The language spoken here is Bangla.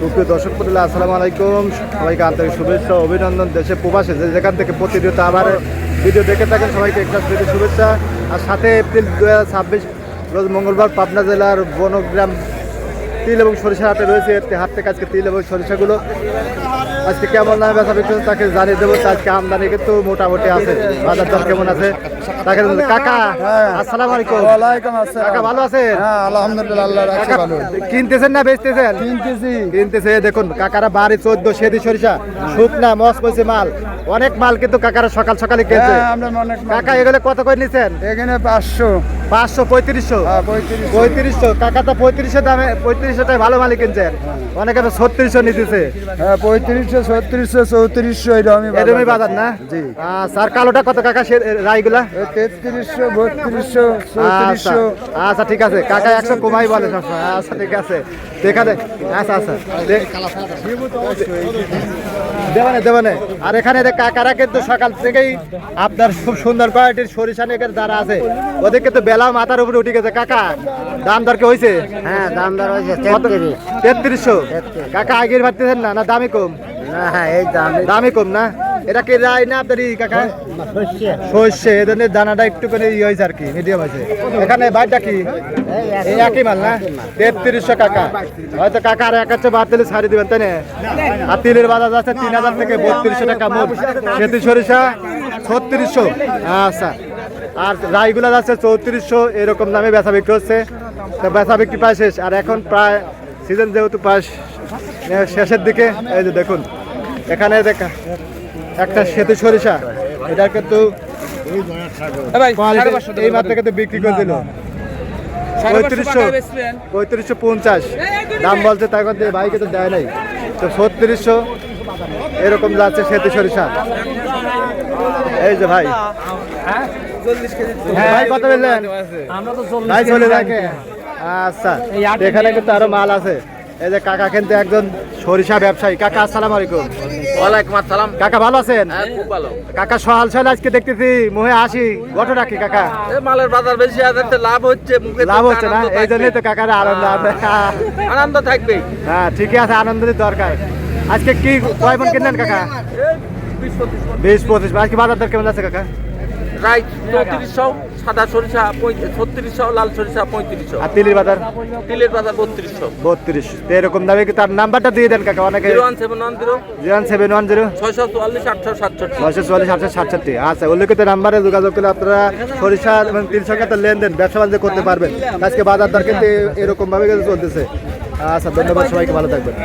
সুপ্রিয় দর্শক মণ্ডলী, আসসালামু আলাইকুম। সবাইকে আন্তরিক শুভেচ্ছা অভিনন্দন। দেশে প্রবাসে যেখান থেকে প্রতিনিয়ত আবার ভিডিও দেখে থাকেন সবাইকে একটা শুভেচ্ছা। আর 7 এপ্রিল 2026 রোজ মঙ্গলবার পাবনা জেলার বনগ্রাম তিল এবং সরিষা হাটে রয়েছে। হাট থেকে আজকে তিল এবং সরিষাগুলো আজকে কেমন দামে বেচা বিক্রি হচ্ছে তাকে জানিয়ে দেবো। আজকে আমদানি কিন্তু মোটামুটি আছে, বাজার দর কেমন আছে তাকে। কাকা আসসালামু আলাইকুম। ওয়ালাইকুম আসসালাম। কাকা ভালো আছেন? হ্যাঁ আলহামদুলিল্লাহ, আল্লাহ রাখছে ভালো। কিনতেছেন না বেচতেছেন? কিনতেছে। দেখুন কাকারা বাড়ি 14 সেদি সরিষা শুকনা মসমসে মাল, অনেক মাল কিন্তু কাকারা সকাল সকালে কিনছে। কাকা এগুলো কত করে নিছেন? এখানে 500 3500। 3500 কাকা তো 3500 দামে 3500 টাই ভালো মাল কিনছেন। অনেকে তো 3600 নিতেছে। হ্যাঁ 3500 3600 3400 এরকমই বাজার না? জি। স্যার কালোটা কত কাকা রাইগুলা? 3300 3200 3400। আচ্ছা ঠিক আছে কাকা 100 কমাই বলে সবসময়। আচ্ছা ঠিক আছে দেখানে। আচ্ছা আচ্ছা দেবানে। আর এখানে কাকারা কিন্তু সকাল থেকেই আপনার খুব সুন্দর কোয়ালিটির সরিষা নিয়ে যারা আছে ওদের কিন্তু বেলা মাথার উপরে উঠে গেছে। কাকা দাম দর কি হয়েছে? হ্যাঁ দাম দর হয়েছে 3300। কাকা আগের ভাবতেছেন না না দামই কম? হ্যাঁ এই দামই কম না? এটা কি রাই না আপনার কাকা? সর্ষে এই ধরনের দানাটা একটুখানি ইয়ে হয়েছে আর কি, মিডিয়াম হয়েছে। এখানে বাইরটা কি এই একই মাল না? 3300 কাকা। হয়তো কাকা আর 1 তেলে ছাড়ি দিবেন তাই না? আর তিলের বাজার আছে 3000 থেকে 3200 টাকা মোট। সেতি সরিষা 3600। আচ্ছা আর রাইগুলা আছে 3400। এরকম দামে বেচা বিক্রি হচ্ছে। তো বেচা বিক্রি প্রায় শেষ। আর এখন প্রায় সিজন যেহেতু প্রায় শেষের দিকে, এই যে দেখুন এখানে দেখা একটা সেতু সরিষা, এটা কিন্তু এই মাত্র কিন্তু বিক্রি করে দিল 3550 দাম বলছে। তখন ভাই কিন্তু দেয় নাই, তো 3600 এরকম যাচ্ছে সেতু সরিষা। এই যে ভাই ভাই কত বললেন? ভাই চলে থাকে। আচ্ছা এখানে কিন্তু আরো মাল আছে। এই যে কাকা কিন্তু একজন সরিষা ব্যবসায়ী। কাকা আসসালামু আলাইকুম। ওয়ালাইকুম আসসালাম। কাকা ভালো আছেন? হ্যাঁ খুব ভালো। কাকা সহাল সহাল আজকে দেখতেছি মুহে আসি ঘটনা কি কাকা? এই মালের বাজার বেশি আছে, লাভ হচ্ছে, মুখে লাভ হচ্ছে না? এই জন্যই তো কাকার আনন্দ আছে। আনন্দ থাকবে। হ্যাঁ ঠিকই আছে, আনন্দের দরকার। আজকে কি কয় মন কিনলেন কাকা? 20-25। আজকে বাজার দর কেমন আছে কাকা? রাইট 3400, সাদা সরিষা 3600, লাল সরিষা 3500। আর তিলের বাজার? তিলের বাজার 3200। 32। এরকম দামে কি তার নাম্বারটা দিয়ে দেন কাকা? অনেকে 01710 01710 644 867। 644 867। আচ্ছা উল্লেখিত নাম্বারে যোগাযোগ করলে আপনারা সরিষা এবং তিল সংক্রান্ত লেনদেন ব্যবসা বাণিজ্য করতে পারবেন। আজকে বাজার দর কিন্তু এরকম ভাবে চলতেছে। আচ্ছা ধন্যবাদ, সবাইকে ভালো থাকবেন।